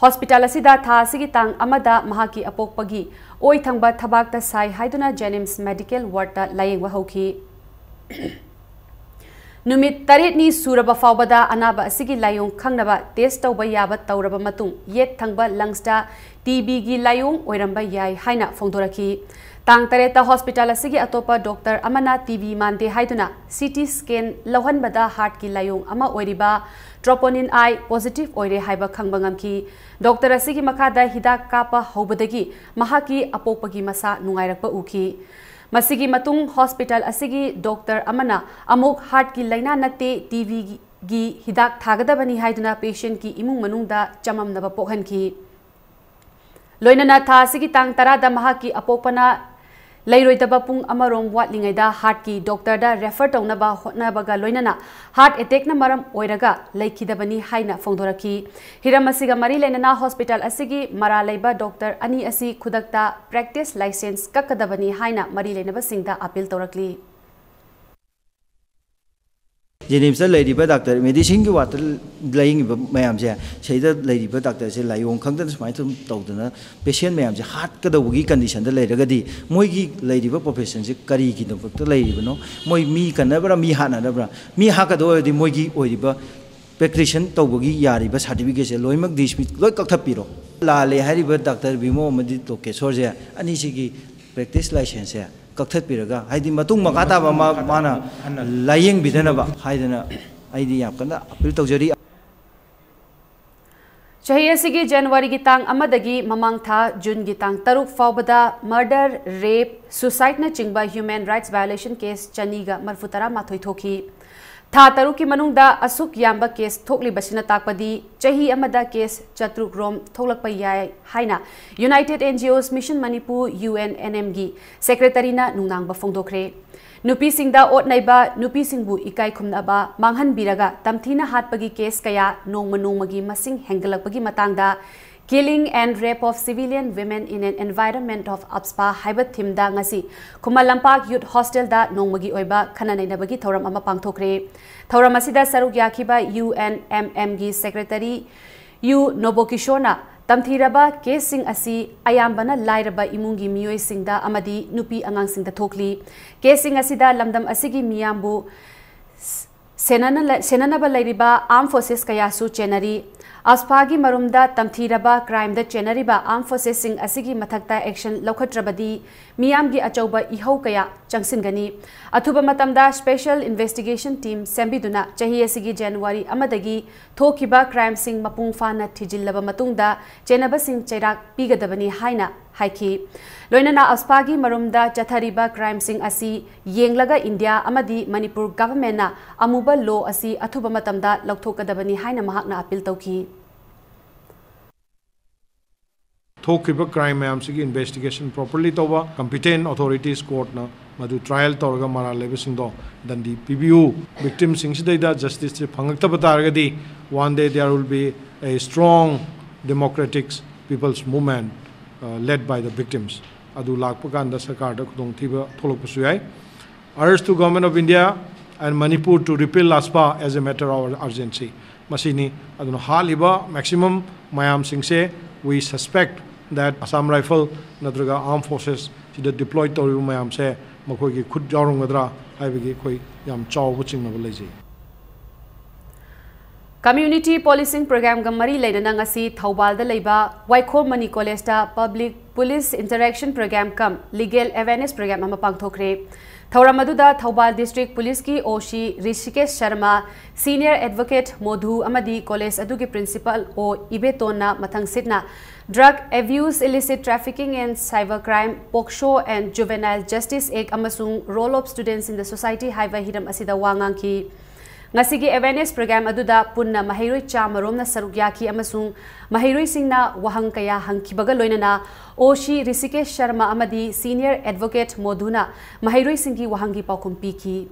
hospital asida tha asigi tang amada mahaki apokpagi oi thangba thabak ta sai haiduna Jenims medical ward ta laying wa hoki Numit taritni suraba faubada anaba asigi layong khangnaba test tauba yaba tauraba matung yet thangba lungsta TB gi layong oiramba yai haina phongdoraki tang tareta hospital asigi atopa doctor amana TB mande haiduna CT scan lohanbada heart ki layong ama oiriba troponin I positive oire haiba khangba ngamki doctor asigi makhada hidak kapa hobadagi mahaki apopagi masa nungairakpa uki मसिगी मतुंग hospital असिगी doctor अमना अमुक heart की लाइना नते TV गी हिदाक थागदबनी हाइदुना patient की इमुंग मनुंगदा चममनबा पोखनकी लोइनना था असिगी तांग तरादा महाकी अपोपना लैरोइदबा पुंग अमरोम वाटलिंगैदा हार्ट की डॉक्टर दा रेफर तौनबा होटनाबगा लोइनना हार्ट अटैक न मरम ओइरगा लैखिदबनी हाइना फोंदोरकी हिरम असिगा मरी लेनना हॉस्पिटल असिगी मरा लैबा डॉक्टर अनि असि खुदकता प्रैक्टिस लाइसेंस कक्कदबनी हाइना मरी लेनबा सिंगदा अपील तौरकली जेनिम्स लेरिबा डॉक्टर मेडिसिन की वाटर लाइंग मैम से सहीदा लेरिबा डॉक्टर से लाइयों खंगदन सुमाय तुम तौदना पेशेंट मैम से हार्ट कदबगी कंडीशन द लेरगदी मोइगी लेरिबा प्रोफेशन से करी की दफक्त लेरिबनो मोइ मी कनबरा मी हाननबरा मी हाकदोदी मोइगी ओरिबा प्रेक्टिशन तौबगी यारिबा सर्टिफिकेट से लोइमक डिसमिस लोइ कक्थपिरो लाले हारिबा डॉक्टर बिमो मदि लोकेश्वर से अनिसिगी प्रैक्टिस लाइसेंस से कक्थपिरगा हाइदि मतुंग मकाताबा माना लायेंग बिदनबा हाइदना आइदि याम कना अपील तौजरी चाहे असिगी जनवरी की तांग अमदगी ममांग था जून की तांग तरुक फावबदा मर्डर रेप सुसाइड न चिंगबा ह्यूमन राइट्स वायलेशन केस चनीगा मरफुतरा माथोई थोकी था तरुक की मनुंगदा असुक याम्बा केस थोकलिबसिना ताकपदी चही अमदा केस चतुक रोम थोलकपा याय हाइना united NGOs mission Manipur UNNM गी सेक्रेटरीना नुंगनांगबा फोंदोखरे नुपीसिंगदा ओटनाइबा नुपीसिंगबु इकाई खुमनाबा मांगहनबिरगा तमथीना हाटपगी केस कया नोंगमगी मसिंग हेंगलकपगी मतंगदा Killing and rape of civilian women in an environment of APSPA haibat thimda ngasi Kumal Lampak Youth Hostel da nongmagi oiba khananainabagi thoram ama pangthokre thoram asida saruk yakhiba UNMM gi secretary U Nobokishona tamthiraba kesing asi ayambana lairaba imungi miyoi singda amadi nupi angang singda thokli kesing asida lamdam asigi miyambu senanaba lairiba armed forces kayasu chenari ASPAगी मरुमदा तमथीरबा crime द चेनरिबा arm forces सिंग असिगी मथक्ता action लौखट्रबदी मियामगी अचौबा इहौ कया चंगसिनगनी अथुबा मतमदा स्पेशल इन्वेस्टिगेशन टीम सेंबिदुना चही असिगी जनवरी अमदगी थोकिबा क्राइम सिंग मपुंग फाना थिजिल्लबा मतुंगदा चेनबा सिंग चैराक पीगदबनी हाइना हाइखी लोइनना ASPAगी मरुमदा चथरिबा क्राइम सिंग असी येंगलगा इंडिया अमदी मणिपुर गवर्नमेंटना अमुबा लो असी अथुबा मतमदा लौथोकदबनी हाइना महाकना अपील तौखी थोकिबा क्राइम मैम से इन्वेस्टिगेशन प्रॉपर्ली तौबा कंपिटेंट अथॉरिटीज कोर्ट ना मधु ट्रायल तौरगा मरा लेबसिंगदो दंडी पीबीयू विक्टिम सिंगसिदैदा जस्टिस से फंगक्तबा तारगदी one day there will be a strong democratic people's movement led by the victims adu lakpa kanda sarkar da khudong thiba tholokpasu yai urge to government of India and Manipur to repeal ASPA as a matter of urgency masini aduna haliba maximum mayam singse we suspect that Assam Rifle nadraga armed forces sida deployed toribu mayam se makoi gi khud jarungadra haibagi koi yam chaw buching na leji Community Policing Program Gamari Lainana ngasi Thawbal da leiba Waikho Mani College da Public Police Interaction Program kam Legal Awareness Program ama pangthokre Thawramadu da Thawbal District Police ki Oshi Rishikesh Sharma Senior Advocate Modhu amadi College adu ki Principal o Ibetona mathang sitna Drug Abuse, Illicit Trafficking and Cybercrime, Poksho and Juvenile Justice Act amasung Role of Students in the Society haiva hiram asida wangang ki Ngasigi awareness program aduda punna mahiroi chamaromna sarugyaki amasung mahiroi singna wahang kaya hangkibaga loinana Oshi Rishikesh Sharma amadi Senior Advocate Modhuna mahiroi singi wahangi paukum piki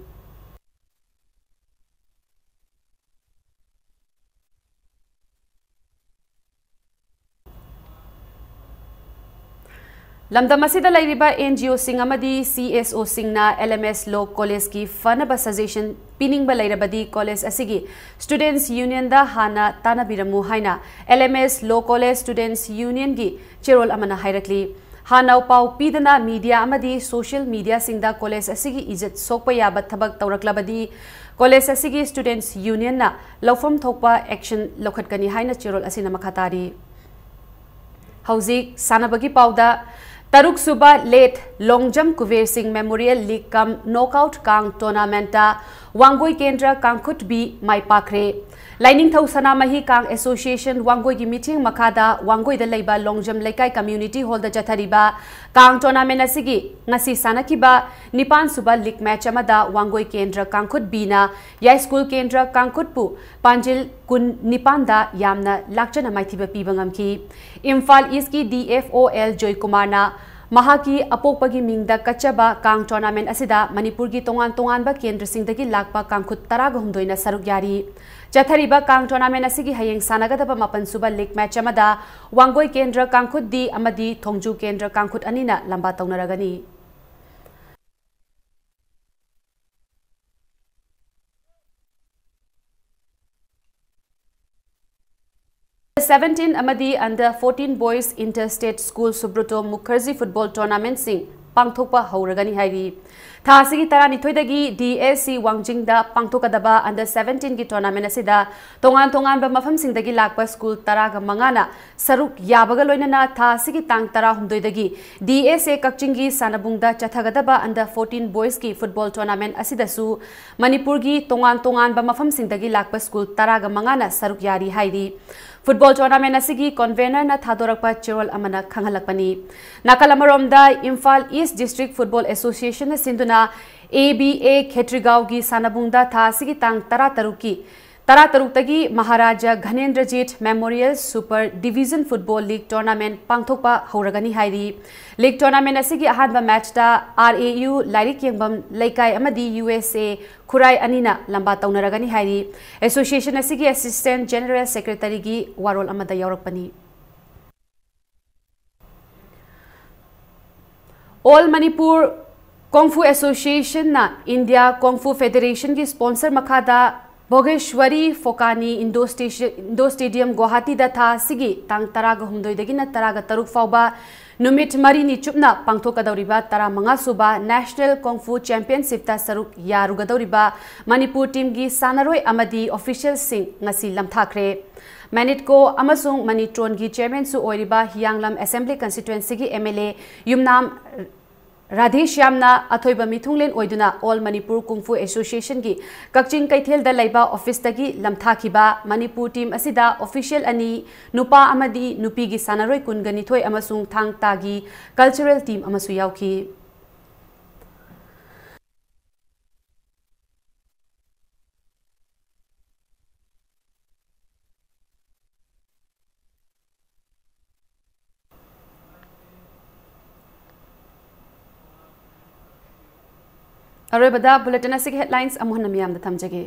Lamdamasida lairiba NGO singamadi CSO singna LMS Law College ki fanaba suggestion piningba lairabadi college asigi Students Union da hana tanabiramu haina LMS Law College Students Union gi cherol amana hairakli hana pau pidana media amadi social media singda college asigi ijat sokpa yaba thabak tawraklabadi college asigi Students Union na lawfam thokpa action lokhatkani haina cherol asina makhatari Hauzik sanabagi pauda Taruk Suba late long jump Kuver Singh Memorial League kam knockout kang tournament Wangoi Kendra Kangkut bi mai pakre Lining Thau Sanamahi Kang Association Wangoi gi meeting makada Wangoi da leiba long jump laikai community hall da jathariba kang tournament asigi ngasi sanakiba Nipan Suba league match amada Wangoi Kendra Kangkut bi na Yai School Kendra Kangkut pu Panjil kun Nipan da yamna lakchana maithiba pibangam ki Imphal East ki DFOL Joy Kumar na Mahaki apokpagi mingda kachaba kang tournament asida Manipur gi tongan ba kendra singdagi lakpa kangkhut taraga humdoina saruk yari Jathariba kang tournament asigi hayeng sanagadaba mapan suba league match amada Wangoi Kendra Kangkhut di amadi Thongju Kendra Kangkhut anina lamba taunaragani 17 amadi under 14 boys interstate school Subroto Mukherjee football tournament sing pangthokpa hauragani hairi thasigi tarani thoidagi DSC Wangjing da pangthokadaba under 17 gi tournament asida tongan ba mafam singdagi lakpa school taraga mangana saruk yabaga loinana thasigi tang tara humdoidagi DSA Kakching gi sanabungda chathagadaba under 14 boys gi football tournament asida su Manipur gi tongan ba mafam singdagi lakpa school taraga mangana saruk yari hairi football tournament असिगी convener ना थादोरकपा चिरोल अमना खंगहलकपनी नाकल अमरोमदा Imphal east district football association ना सिंधुना ABA खेत्रीगांव की सानबुंगदा था असिगी तांग तरा तरुकी Maharaja Ghanendrajit memorial super division football league tournament पांगथोकपा हौरगनी हाइरी लीग टूर्नामेंट असिगी अहानबा मैचदा RAU लाइरिक यंगबम लेकाय अमदी USA खुराई अनिना लंबा तौनरगनी हाइरी एसोसिएशन असिगी असिस्टेंट जनरल सेक्रेटरी की वारोल अमदा यौरकपनी ऑल मणिपुर कोंगफू एसोसिएशन ना इंडिया कोंगफू फेडरेशन की स्पॉन्सर मखादा भोगेश्वरी फोकानी इंडो स्टेडियम गुवाहाटी था सिगी तांग तराग हुमदोइदगिना तराग तरुक फाउबा नुमित मरीनी चुपना पांगथोकदौरिबा 35 सुबा नेशनल कोंगफू चैंपियनशिप ता सरुक यारुगदौरिबा मणिपुर टीम की सानरोय अमदी ऑफिशियल सिंग ngasi lamthakre मैनिटको अमसुंग मणिट्रोन की चेयरमैन सु ओइरिबा हियांगलम असेंबली कंस्टिट्युएंसी की MLA युमनाम राधेश्यामना अथोइब मिथुंगलेन ओइदुना ऑल मणिपुर कुंफू एसोसिएशन की कक्चिंग कैथेल द लाइबा ऑफिस तगी लमथाखिबा मणिपुर टीम असिदा ऑफिशियल अनि नुपा अमदी नुपी की सानरोय कुनगनिथोय अमसुंग थांगतागी कल्चरल टीम अमसु याउखी अरोबदा बुलेटिन असिग हेडलाइंस अमोहन मियाम थमजगे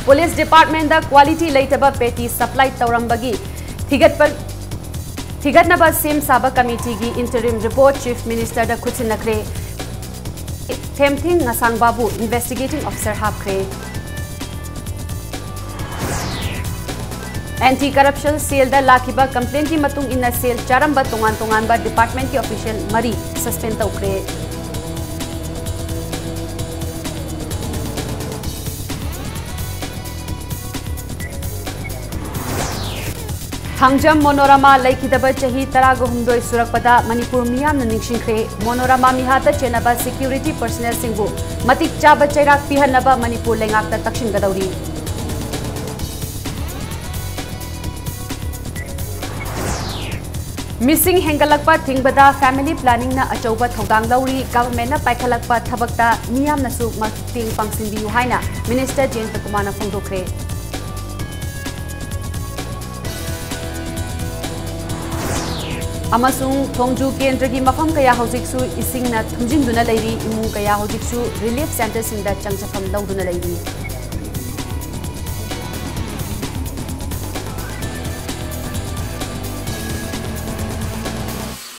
पुलिस डिपार्टमेंट दा क्वालिटी लेटबा पेटी सप्लाई तौरंबगी थिगतनबा सेम साबा कमिटी की इंटरिम रिपोर्ट चीफ मिनिस्टर दा खुचिनखरे थेमथिंग नसांग बाबू इन्वेस्टिगेटिंग ऑफिसर हापखरे एंटी करप्शन सेल दा लाखिबा कंप्लेंट की मतुंग इन सेल चारंबा तोंगान डिपार्टमेंट की ऑफिशियल मरी सस्पेंड तौखरे हंगजम मोनोरमा लेखिदब चही तराग हुमदोय सुरकपदा मणिपुर मियामना निंगसिंखरे मोनोरमा मिहाता चेनबा सिक्यूरिटी पर्सनल सिंगु मतिक चाबा चैराक पिहनबा मणिपुर लेंगाकता तक्षिनगदौरी मिसिंग हेंगलकपा थिंगबदा फैमिली प्लानिंग ना अचौबा थौदांग लौरी गवर्नमेंट ना पाइखलकपा थबकता मियामनासु मतिंग पांगसिनबियु हाइना मिनिस्टर जयंत कुमारना फोंदोखरे अमसुंग थोंजू केंद्र की मफम कया हौजिकसु इसिंगना थुमजिंदुना लेरी इमुंग कया हौजिकसु रिलीफ सेंटर सिंगदा चंगचफम लौदुना लेरी